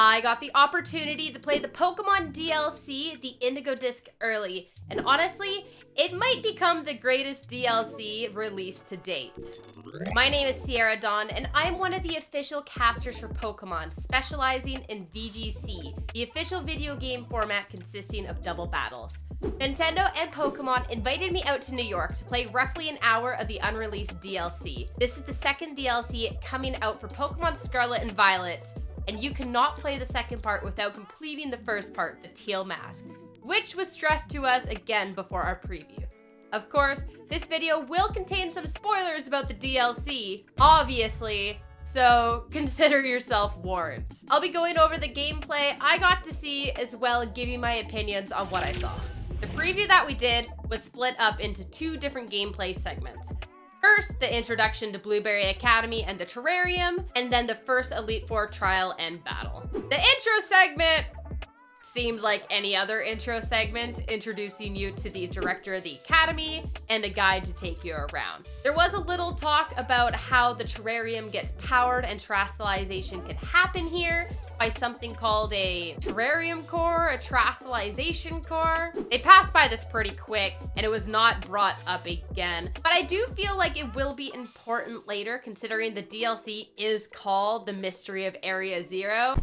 I got the opportunity to play the Pokemon DLC, the Indigo Disk, early, and honestly, it might become the greatest DLC released to date. My name is Tera, and I'm one of the official casters for Pokemon, specializing in VGC, the official video game format consisting of double battles. Nintendo and Pokemon invited me out to New York to play roughly an hour of the unreleased DLC. This is the second DLC coming out for Pokemon Scarlet and Violet, and you cannot play the second part without completing the first part, the Teal Mask, which was stressed to us again before our preview. Of course, this video will contain some spoilers about the DLC, obviously, so consider yourself warned. I'll be going over the gameplay I got to see as well as giving my opinions on what I saw. The preview that we did was split up into two different gameplay segments. First, the introduction to Blueberry Academy and the Terrarium, and then the first Elite Four trial and battle. The intro segment seemed like any other intro segment, introducing you to the director of the academy and a guide to take you around. There was a little talk about how the Terrarium gets powered and terastallization can happen here by something called a Terrarium core, a terastallization core. They passed by this pretty quick and it was not brought up again, but I do feel like it will be important later considering the DLC is called The Mystery of Area Zero.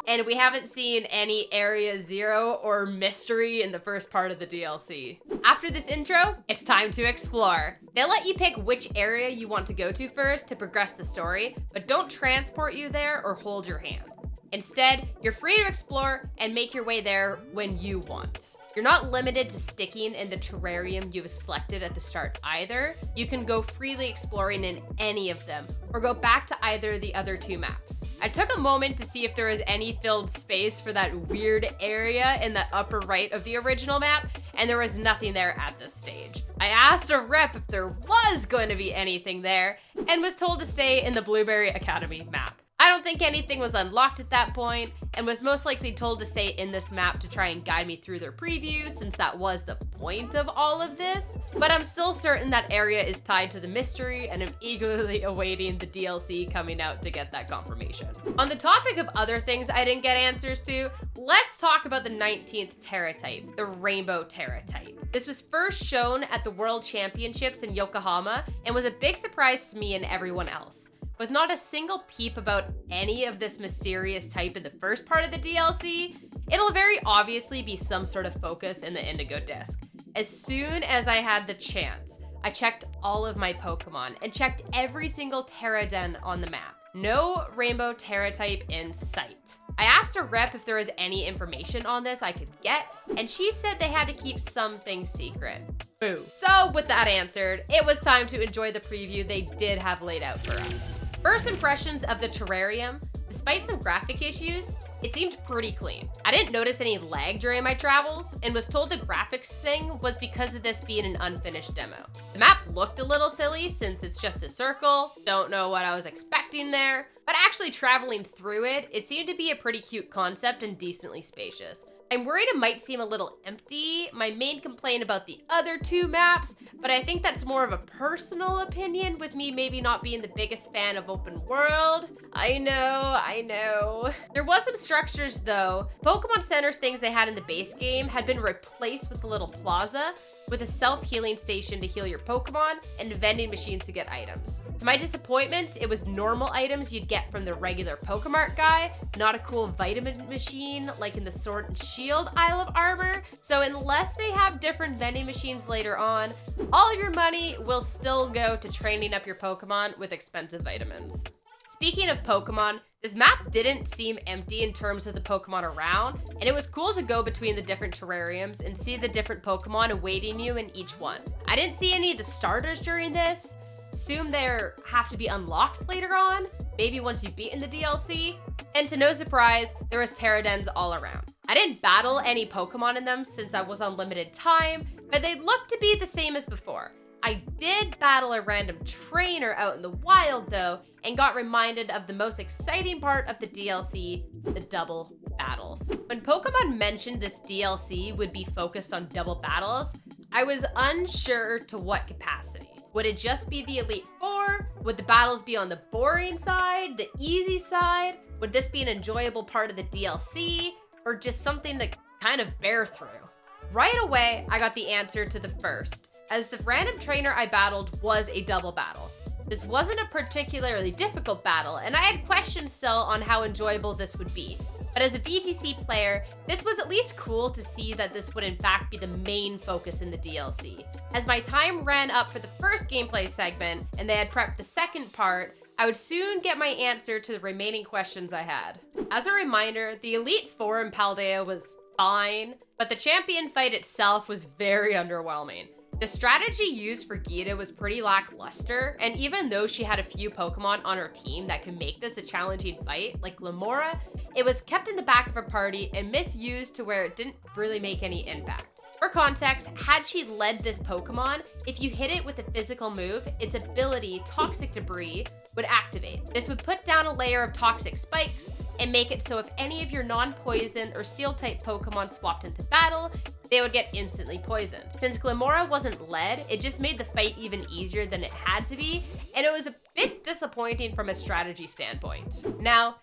And we haven't seen any Area Zero or mystery in the first part of the DLC. After this intro, it's time to explore. They'll let you pick which area you want to go to first to progress the story, but don't transport you there or hold your hand. Instead, you're free to explore and make your way there when you want. You're not limited to sticking in the terrarium you've selected at the start either. You can go freely exploring in any of them, or go back to either of the other two maps. I took a moment to see if there was any filled space for that weird area in the upper right of the original map, and there was nothing there at this stage. I asked a rep if there was going to be anything there, and was told to stay in the Blueberry Academy map. I don't think anything was unlocked at that point, and was most likely told to stay in this map to try and guide me through their preview, since that was the point of all of this. But I'm still certain that area is tied to the mystery, and I'm eagerly awaiting the DLC coming out to get that confirmation. On the topic of other things I didn't get answers to, let's talk about the 19th Tera type, the Rainbow Tera type. This was first shown at the World Championships in Yokohama, and was a big surprise to me and everyone else. With not a single peep about any of this mysterious type in the first part of the DLC, it'll very obviously be some sort of focus in the Indigo Disk. As soon as I had the chance, I checked all of my Pokemon and checked every single Tera den on the map. No Rainbow Tera type in sight. I asked a rep if there was any information on this I could get, and she said they had to keep some things secret. Boo. So with that answered, it was time to enjoy the preview they did have laid out for us. First impressions of the Terrarium, despite some graphic issues, it seemed pretty clean. I didn't notice any lag during my travels, and was told the graphics thing was because of this being an unfinished demo. The map looked a little silly since it's just a circle, don't know what I was expecting there, but actually traveling through it, it seemed to be a pretty cute concept and decently spacious. I'm worried it might seem a little empty, my main complaint about the other two maps, but I think that's more of a personal opinion with me maybe not being the biggest fan of open world. I know. There was some structures though. Pokemon Center's things they had in the base game had been replaced with a little plaza, with a self-healing station to heal your Pokemon, and vending machines to get items. To my disappointment, it was normal items you'd get from the regular Pokemart guy, not a cool vitamin machine like in the Sword and Shield Isle of Armor. So unless they have different vending machines later on, all of your money will still go to training up your Pokemon with expensive vitamins. Speaking of Pokemon, this map didn't seem empty in terms of the Pokemon around, and it was cool to go between the different terrariums and see the different Pokemon awaiting you in each one. I didn't see any of the starters during this. Assume they have to be unlocked later on, maybe once you've beaten the DLC. And to no surprise, there was Terradens all around. I didn't battle any Pokemon in them since I was on limited time, but they looked to be the same as before. I did battle a random trainer out in the wild though, and got reminded of the most exciting part of the DLC, the double battles. When Pokemon mentioned this DLC would be focused on double battles, I was unsure to what capacity. Would it just be the Elite Four? Would the battles be on the boring side, the easy side? Would this be an enjoyable part of the DLC, or just something to kind of bear through? Right away, I got the answer to the first, as the random trainer I battled was a double battle. This wasn't a particularly difficult battle, and I had questions still on how enjoyable this would be. But as a VGC player, this was at least cool to see that this would in fact be the main focus in the DLC. As my time ran up for the first gameplay segment, and they had prepped the second part, I would soon get my answer to the remaining questions I had. As a reminder, the Elite Four in Paldea was fine, but the champion fight itself was very underwhelming. The strategy used for Gita was pretty lackluster, and even though she had a few Pokemon on her team that could make this a challenging fight, like Glamora, it was kept in the back of her party and misused to where it didn't really make any impact. For context, had she led this Pokemon, if you hit it with a physical move, its ability, Toxic Debris, would activate. This would put down a layer of toxic spikes and make it so if any of your non-poison or steel-type Pokemon swapped into battle, they would get instantly poisoned. Since Glamora wasn't led, it just made the fight even easier than it had to be, and it was a bit disappointing from a strategy standpoint. Now,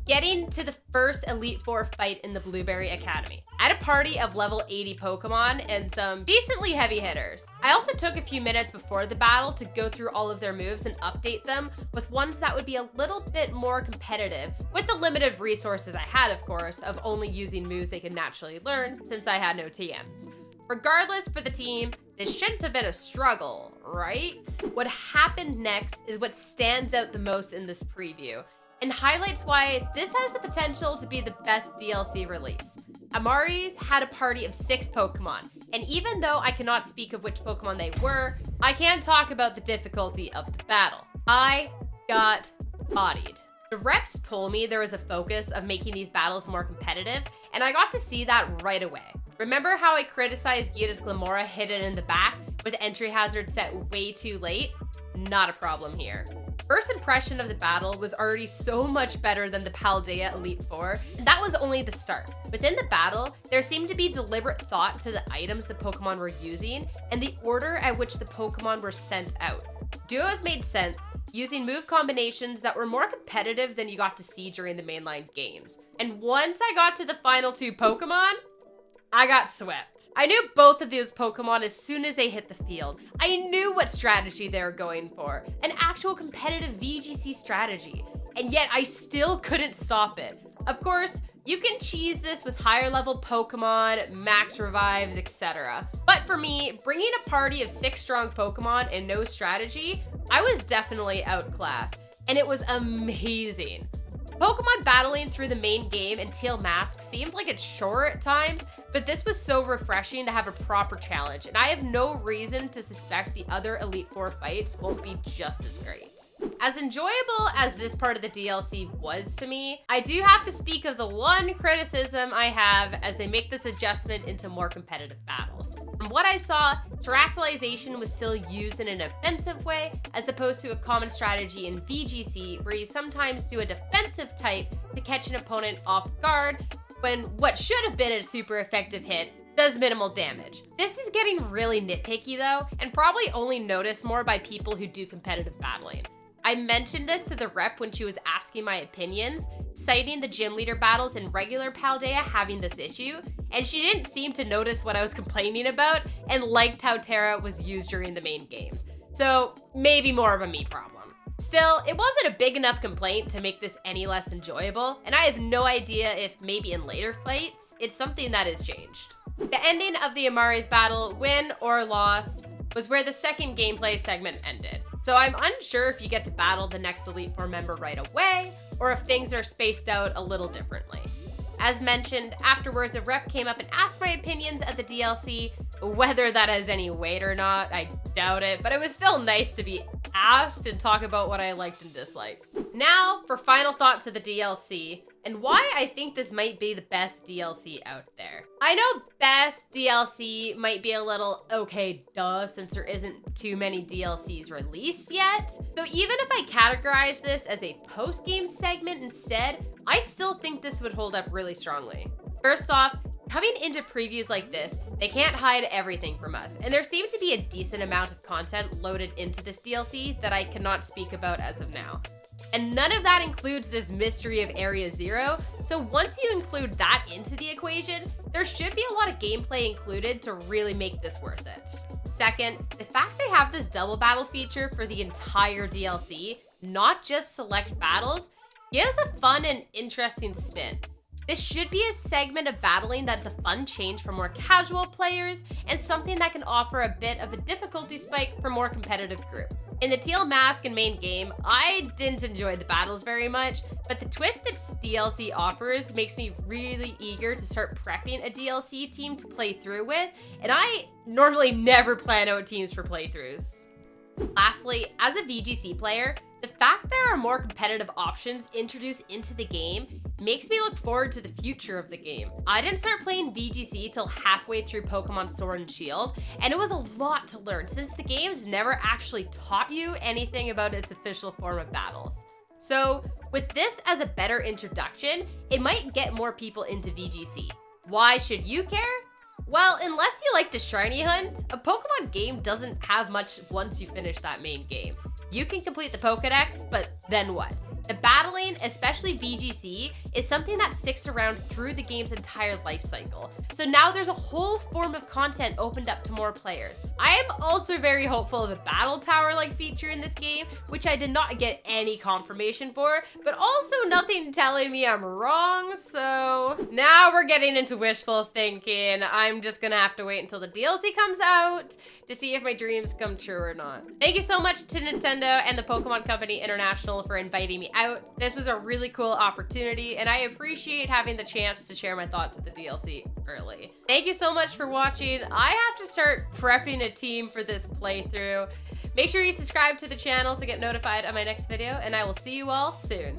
getting to the first Elite Four fight in the Blueberry Academy. I had a party of level 80 Pokemon and some decently heavy hitters. I also took a few minutes before the battle to go through all of their moves and update them with ones that would be a little bit more competitive, with the limited resources I had, of course, of only using moves they could naturally learn since I had no TMs. Regardless, for the team, this shouldn't have been a struggle, right? What happened next is what stands out the most in this preview, and highlights why this has the potential to be the best DLC release. Amari's had a party of 6 Pokemon, and even though I cannot speak of which Pokemon they were, I can talk about the difficulty of the battle. I got bodied. The reps told me there was a focus of making these battles more competitive, and I got to see that right away. Remember how I criticized Gita's Glamora hidden in the back with entry hazard set way too late? Not a problem here. First impression of the battle was already so much better than the Paldea Elite Four, and that was only the start. Within the battle, there seemed to be deliberate thought to the items the Pokemon were using and the order at which the Pokemon were sent out. Duos made sense, using move combinations that were more competitive than you got to see during the mainline games. And once I got to the final 2 Pokemon, I got swept. I knew both of those Pokemon as soon as they hit the field. I knew what strategy they were going for, an actual competitive VGC strategy, and yet I still couldn't stop it. Of course, you can cheese this with higher level Pokemon, max revives, etc. But for me, bringing a party of 6 strong Pokemon and no strategy, I was definitely outclassed, and it was amazing. Pokemon battling through the main game in Teal Mask seemed like a chore at times, but this was so refreshing to have a proper challenge, and I have no reason to suspect the other Elite Four fights won't be just as great. As enjoyable as this part of the DLC was to me, I do have to speak of the one criticism I have as they make this adjustment into more competitive battles. From what I saw, Terastallization was still used in an offensive way, as opposed to a common strategy in VGC, where you sometimes do a defensive type to catch an opponent off guard, when what should have been a super effective hit does minimal damage. This is getting really nitpicky though, and probably only noticed more by people who do competitive battling. I mentioned this to the rep when she was asking my opinions, citing the gym leader battles in regular Paldea having this issue, and she didn't seem to notice what I was complaining about and liked how Tera was used during the main games. So maybe more of a me problem. Still, it wasn't a big enough complaint to make this any less enjoyable, and I have no idea if maybe in later fights, it's something that has changed. The ending of the Amari's battle, win or loss, was where the second gameplay segment ended. So I'm unsure if you get to battle the next Elite Four member right away, or if things are spaced out a little differently. As mentioned, afterwards a rep came up and asked my opinions of the DLC. Whether that has any weight or not, I doubt it, but it was still nice to be asked and talk about what I liked and disliked. Now for final thoughts of the DLC, and why I think this might be the best DLC out there. I know best DLC might be a little okay duh, since there isn't too many DLCs released yet. So even if I categorize this as a post-game segment instead, I still think this would hold up really strongly. First off, coming into previews like this, they can't hide everything from us, and there seems to be a decent amount of content loaded into this DLC that I cannot speak about as of now. And none of that includes this mystery of Area Zero, so once you include that into the equation, there should be a lot of gameplay included to really make this worth it. Second, the fact they have this double battle feature for the entire DLC, not just select battles, gives a fun and interesting spin. This should be a segment of battling that's a fun change for more casual players and something that can offer a bit of a difficulty spike for more competitive groups. In the Teal Mask and main game, I didn't enjoy the battles very much, but the twist this DLC offers makes me really eager to start prepping a DLC team to play through with, and I normally never plan out teams for playthroughs. Lastly, as a VGC player, the fact there are more competitive options introduced into the game makes me look forward to the future of the game. I didn't start playing VGC till halfway through Pokemon Sword and Shield, and it was a lot to learn since the game's never actually taught you anything about its official form of battles. So with this as a better introduction, it might get more people into VGC. Why should you care? Well, unless you like to shiny hunt, a Pokemon game doesn't have much once you finish that main game. You can complete the Pokedex, but then what? The battling, especially VGC, is something that sticks around through the game's entire life cycle. So now there's a whole form of content opened up to more players. I am also very hopeful of a battle tower-like feature in this game, which I did not get any confirmation for, but also nothing telling me I'm wrong, so now we're getting into wishful thinking. I'm just gonna have to wait until the DLC comes out to see if my dreams come true or not. Thank you so much to Nintendo and the Pokemon Company International for inviting me out. This was a really cool opportunity, and I appreciate having the chance to share my thoughts of the DLC early. Thank you so much for watching. I have to start prepping a team for this playthrough. Make sure you subscribe to the channel to get notified of my next video, and I will see you all soon.